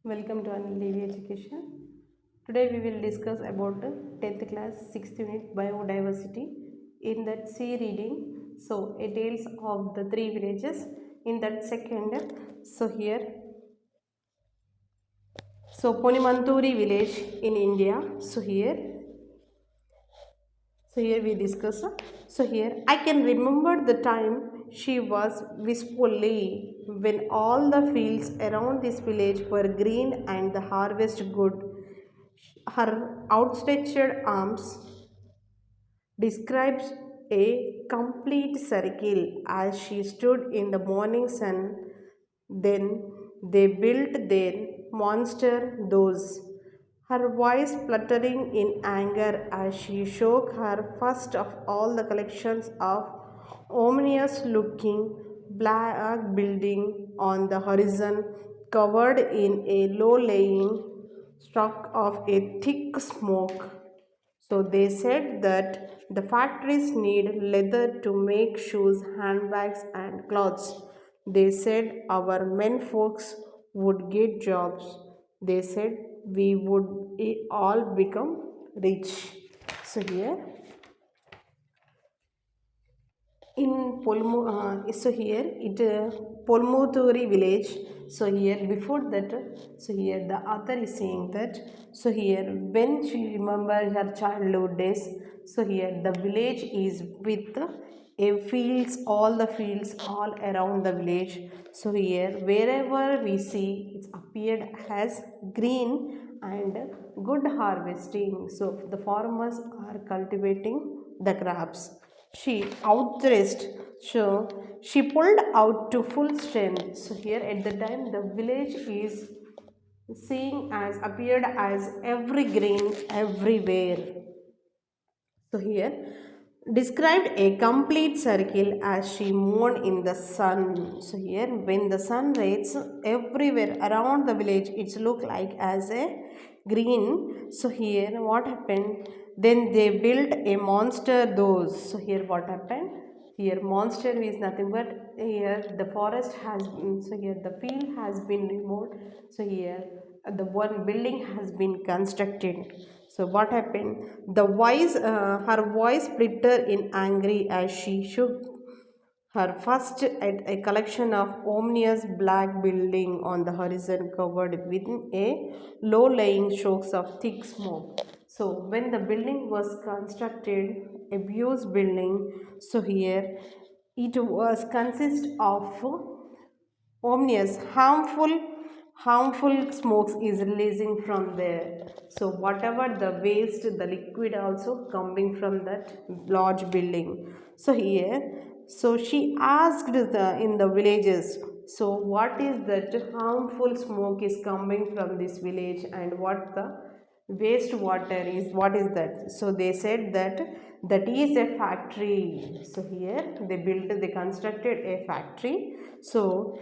Welcome to AnilTvEducation. Today we will discuss about 10th class 6th unit biodiversity. In that C reading, so a tales of the three villages. In that second, Ponimanturi village in India. So here we discuss. So here I can remember the time she was wistfully when all the fields around this village were green and the harvest good. Her outstretched arms describes a complete circle as she stood in the morning sun. Then they built their monster those, her voice fluttering in anger as she shook her first of all the collections of ominous looking black building on the horizon, covered in a low laying stalk of a thick smoke. So they said that the factories need leather to make shoes, handbags, and clothes. They said our men folks would get jobs. They said we would all become rich. So here in here it Polmuturi village. So here before that, so here the author is saying that, so here when she remembers her childhood days, so here the village is with a fields, all the fields all around the village. So here wherever we see it's appeared as green and good harvesting, so the farmers are cultivating the crops. She outthrust, so she pulled out to full strength. So here at the time the village is seeing as appeared as every green everywhere. So here described a complete circle as she moved in the sun. So here when the sun rays everywhere around the village, it's look like as a green. So here what happened? Then they built a monster those. So here what happened? Here monster is nothing but here the forest has been, so here the field has been removed. So here the one building has been constructed. So what happened? Her voice splittered in angry as she shook her first at a collection of ominous black building on the horizon, covered within a low-lying shocks of thick smoke. So when the building was constructed, abused building, so here it was consist of ominous harmful smokes is releasing from there. So whatever the waste, the liquid also coming from that large building. So here, so she asked in the villages, so what is that harmful smoke is coming from this village and what the wastewater is, what is that? So they said that that is a factory. So here they constructed a factory. So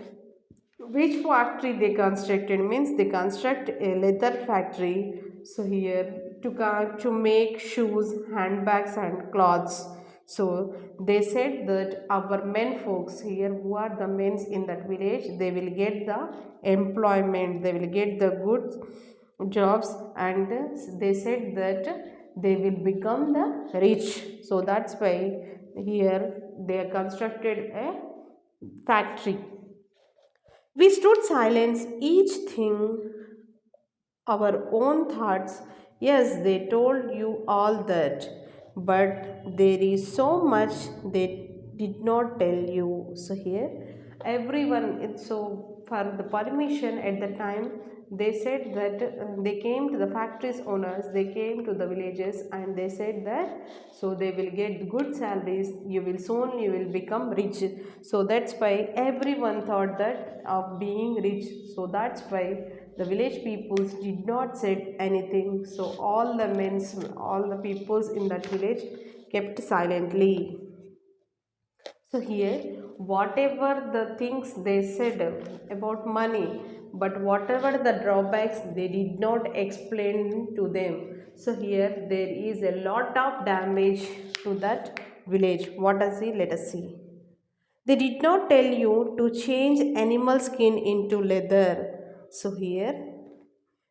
which factory they constructed means they construct a leather factory. So here to make shoes, handbags, and cloths. So they said that our men folks here, who are the men in that village, they will get the employment, they will get the good jobs, and they said that they will become the rich. So that's why here they constructed a factory. We stood silent, each thing our own thoughts. Yes, they told you all that, but there is so much they did not tell you. So here, everyone. So for the permission at the time, they said that they came to the factories owners, they came to the villages, and they said that so they will get good salaries. You will become rich. So that's why everyone thought that of being rich. So that's why the village peoples did not said anything. So all the peoples in that village kept silently. So here, whatever the things they said about money, but whatever the drawbacks, they did not explain to them. So here there is a lot of damage to that village. What does it? Let us see. They did not tell you to change animal skin into leather. So here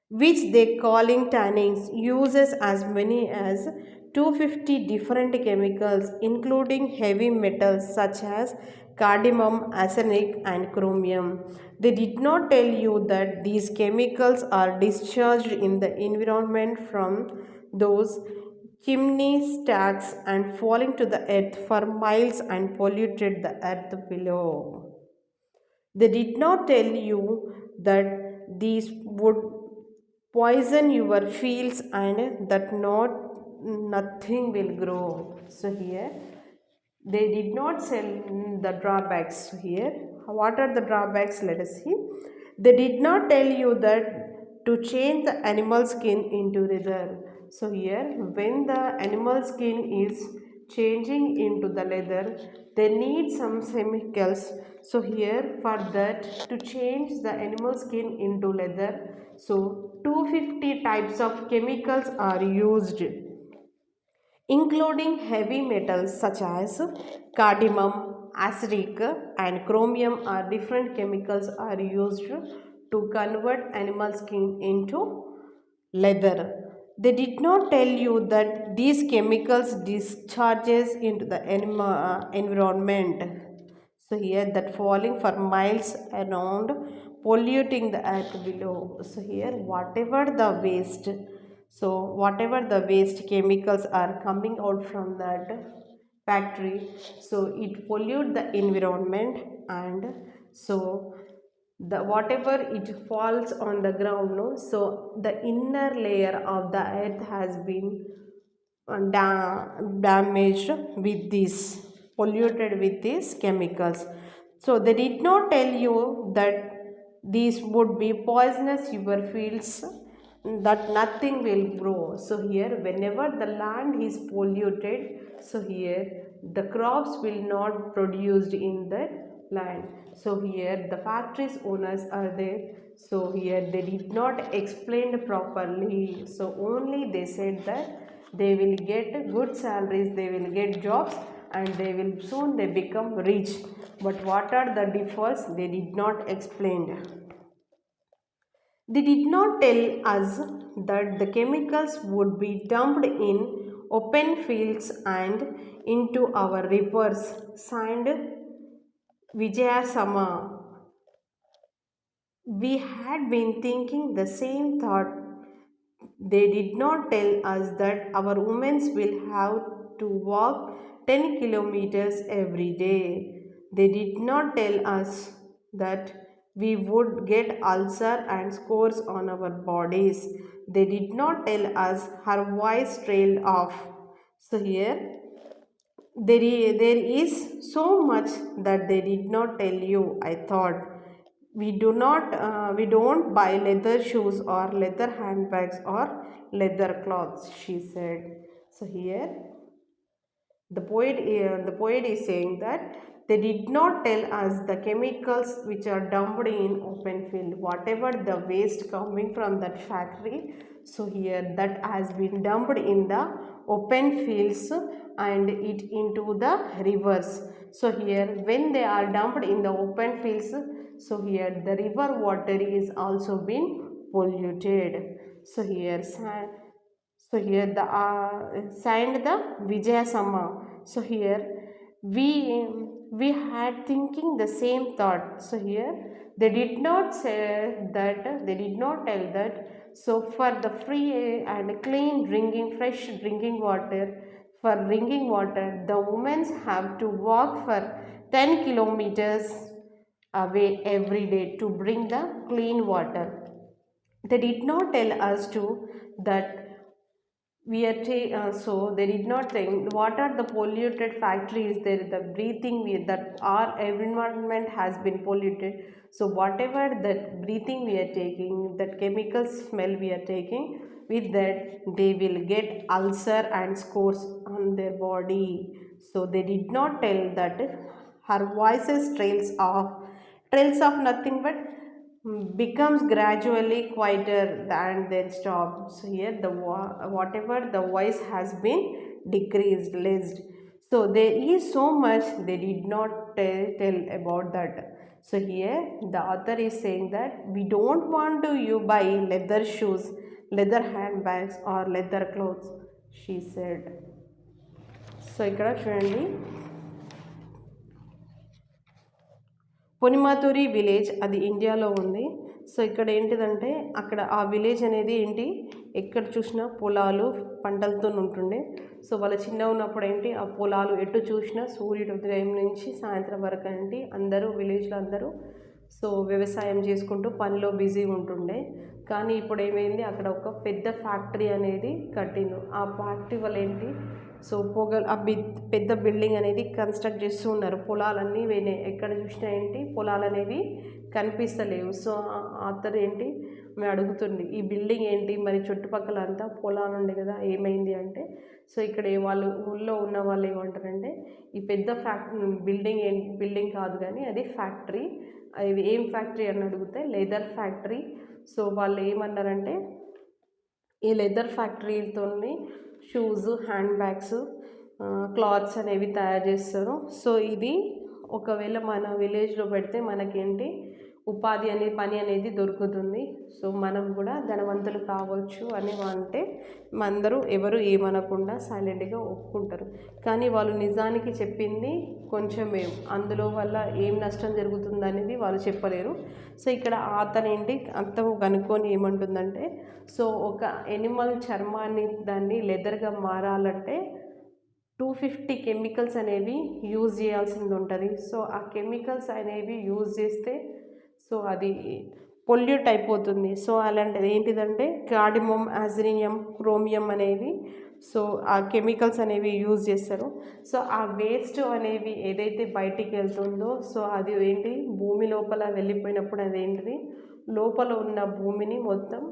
which they calling tannins, uses as many as 250 different chemicals including heavy metals such as cadmium, arsenic and chromium. They did not tell you that these chemicals are discharged in the environment from those chimney stacks and falling to the earth for miles and polluted the earth below. They did not tell you that these would poison your fields and that not nothing will grow. So here they did not sell the drawbacks. So here, what are the drawbacks? Let us see. They did not tell you that to change the animal skin into leather. So here, when the animal skin is changing into the leather, they need some chemicals. So here, for that to change the animal skin into leather, so 250 types of chemicals are used, including heavy metals such as cadmium, arsenic and chromium are different chemicals are used to convert animal skin into leather. They did not tell you that these chemicals discharges into the environment. So here that falling for miles around, polluting the earth below. So here whatever the waste, so whatever the waste chemicals are coming out from that factory, so it pollute the environment, and so the whatever it falls on the ground, no, so the inner layer of the earth has been damaged with this, polluted with these chemicals. So they did not tell you that these would be poisonous your fields, that nothing will grow. So here whenever the land is polluted, so here the crops will not produced in the land. So here the factories owners are there, so here they did not explain properly, so only they said that they will get good salaries, they will get jobs, and they will soon they become rich. But what are the differs? They did not explain. They did not tell us that the chemicals would be dumped in open fields and into our rivers. Signed, Vijaya Sama. We had been thinking the same thought. They did not tell us that our women will have to walk 10 kilometers every day. They did not tell us that we would get ulcer and scores on our bodies. They did not tell us her voice trailed off. So here there is so much that they did not tell you. I thought we don't buy leather shoes or leather handbags or leather cloths, she said. So here the poet is saying that they did not tell us the chemicals which are dumped in open field, whatever the waste coming from that factory, so here that has been dumped in the open fields and it into the rivers. So here when they are dumped in the open fields, so here the river water is also been polluted. So here so here the signed the Vijaya Sama. So here we had thinking the same thought. So here they did not say that, they did not tell that. So for the free and clean drinking, fresh drinking water, for drinking water, the women have to walk for 10 kilometers away every day to bring the clean water. They did not tell us to that so they did not think what are the polluted factories there, the breathing that our environment has been polluted. So whatever that breathing we are taking, that chemical smell we are taking, with that they will get ulcer and scores on their body. So they did not tell that her voices trails of nothing but becomes gradually quieter than then stop. So here the whatever the voice has been decreased, less. So there is so much they did not tell about that. So here the author is saying that we don't want to you buy leather shoes, leather handbags or leather clothes, she said. So ఇక్కడ చూడండి, పొనిమాతూరి village అది ఇండియాలో ఉంది. So ఇక్కడ ఏంటిదంటే అక్కడ ఆ village అనేది ఏంటి, ఎక్కడ చూసినా పొలాలు పంటలతో ఉంటుండే. సో వాళ్ళ చిన్నగా ఉన్నప్పుడు ఏంటి ఆ పొలాలు ఎటు చూసినా సూర్యుడు ఉదయం నుంచి సాయంత్రం వరకు ఏంటి అందరూ విలేజ్లో అందరూ సో వ్యవసాయం చేసుకుంటూ పనిలో బిజీ ఉంటుండే. కానీ ఇప్పుడు ఏమైంది, అక్కడ ఒక పెద్ద ఫ్యాక్టరీ అనేది కట్టిండు. ఆ ఫ్యాక్టరీ వల్ల ఏంటి, సో పెద్ద బిల్డింగ్ అనేది కన్స్ట్రక్ట్ చేస్తూ ఉన్నారు. పొలాలన్నీ వేనే ఎక్కడ చూసినా ఏంటి పొలాలు అనేవి కనిపిస్తలేవు. సో ఆథర్ ఏంటి మేము అడుగుతుంది, ఈ బిల్డింగ్ ఏంటి మరి చుట్టుపక్కల అంతా పొలాలు ఉండే కదా ఏమైంది అంటే, సో ఇక్కడ వాళ్ళు ఊళ్ళో ఉన్న వాళ్ళు ఏమంటారంటే ఈ పెద్ద బిల్డింగ్ కాదు కానీ అది ఫ్యాక్టరీ. అది ఏం ఫ్యాక్టరీ అని అడిగితే లెదర్ ఫ్యాక్టరీ. సో వాళ్ళు ఏమన్నారంటే ఈ లెదర్ ఫ్యాక్టరీతోని షూస్, హ్యాండ్ బ్యాగ్స్, క్లాత్స్ అనేవి తయారు చేస్తారు. సో ఇది ఒకవేళ మన విలేజ్లో పెడితే మనకేంటి ఉపాధి పని అనేది దొరుకుతుంది. సో మనం కూడా ధనవంతులు కావచ్చు అని అంటే అందరూ ఎవరు ఏమనకుండా సైలెంట్గా ఒప్పుకుంటారు. కానీ వాళ్ళు నిజానికి చెప్పింది కొంచెమే, అందులో వల్ల ఏం నష్టం జరుగుతుంది అనేది వాళ్ళు చెప్పలేరు. సో ఇక్కడ అతనేంటి అంతం కనుక్కొని ఏమంటుందంటే, సో ఒక ఎనిమల్ చర్మాన్ని దాన్ని లెదర్గా మారాలంటే 250 కెమికల్స్ అనేవి యూజ్ చేయాల్సింది ఉంటుంది. సో ఆ కెమికల్స్ అనేవి యూజ్ చేస్తే సో అది పొల్యూట్ అయిపోతుంది. సో అలాంటిది ఏంటిదంటే కార్డిమమ్, యాజినియం, క్రోమియం అనేవి సో ఆ కెమికల్స్ అనేవి యూజ్ చేస్తారు. సో ఆ వేస్ట్ అనేవి ఏదైతే బయటికి వెళ్తుందో సో అది ఏంటి భూమి లోపల వెళ్ళిపోయినప్పుడు అదేంటిది లోపల ఉన్న భూమిని మొత్తం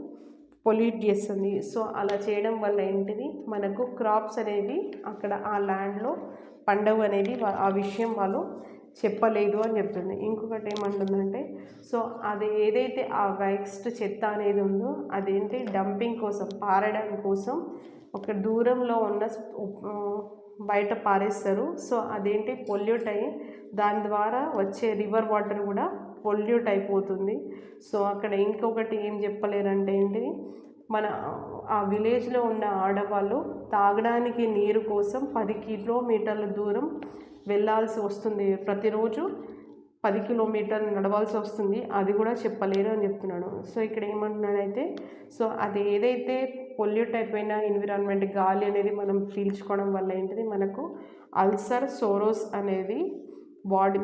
పొల్యూట్ చేస్తుంది. సో అలా చేయడం వల్ల ఏంటిది మనకు క్రాప్స్ అనేవి అక్కడ ఆ ల్యాండ్లో పండవు అనేది ఆ విషయం వాళ్ళు చెప్పలేదు అని చెప్తుంది. ఇంకొకటి ఏమంటుందంటే, సో అది ఏదైతే ఆ వేస్ట్ చెత్త అనేది ఉందో అదేంటి డంపింగ్ కోసం, పారడం కోసం ఒక దూరంలో ఉన్న బయట పారేస్తారు. సో అదేంటి పొల్యూట్ అయ్యి దాని ద్వారా వచ్చే రివర్ వాటర్ కూడా పొల్యూట్ అయిపోతుంది. సో అక్కడ ఇంకొకటి ఏం చెప్పలేరంటే ఏంటి, మన ఆ విలేజ్లో ఉన్న ఆడవాళ్ళు తాగడానికి నీరు కోసం 10 కిలోమీటర్ల దూరం వెళ్ళాల్సి వస్తుంది. ప్రతిరోజు 10 కిలోమీటర్లు నడవాల్సి వస్తుంది. అది కూడా చెప్పలేరు అని చెప్తున్నాడు. సో ఇక్కడ ఏమంటున్నాడైతే, సో అది ఏదైతే పొల్యూట్ అయిపోయిన ఎన్విరాన్మెంట్ గాలి అనేది మనం పీల్చుకోవడం వల్ల ఏంటిది మనకు అల్సర్, సోరోస్ అనేది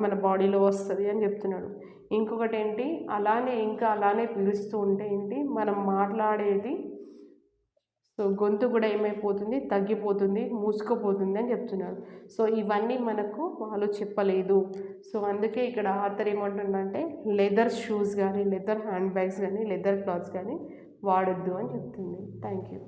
మన బాడీలో వస్తుంది అని చెప్తున్నాడు. ఇంకొకటి ఏంటి అలానే పీలుస్తూ ఉంటే ఏంటి మనం మాట్లాడేది సో గొంతు కూడా ఏమైపోతుంది, తగ్గిపోతుంది, మూసుకుపోతుంది అని చెప్తున్నారు. సో ఇవన్నీ మనకు వాళ్ళు చెప్పలేదు. సో అందుకే ఇక్కడ ఆథర్ ఏమంటుందంటే లెదర్ షూస్ కానీ, లెదర్ హ్యాండ్ బ్యాగ్స్ కానీ, లెదర్ క్లాత్స్ కానీ వాడొద్దు అని చెప్తుంది. Thank you.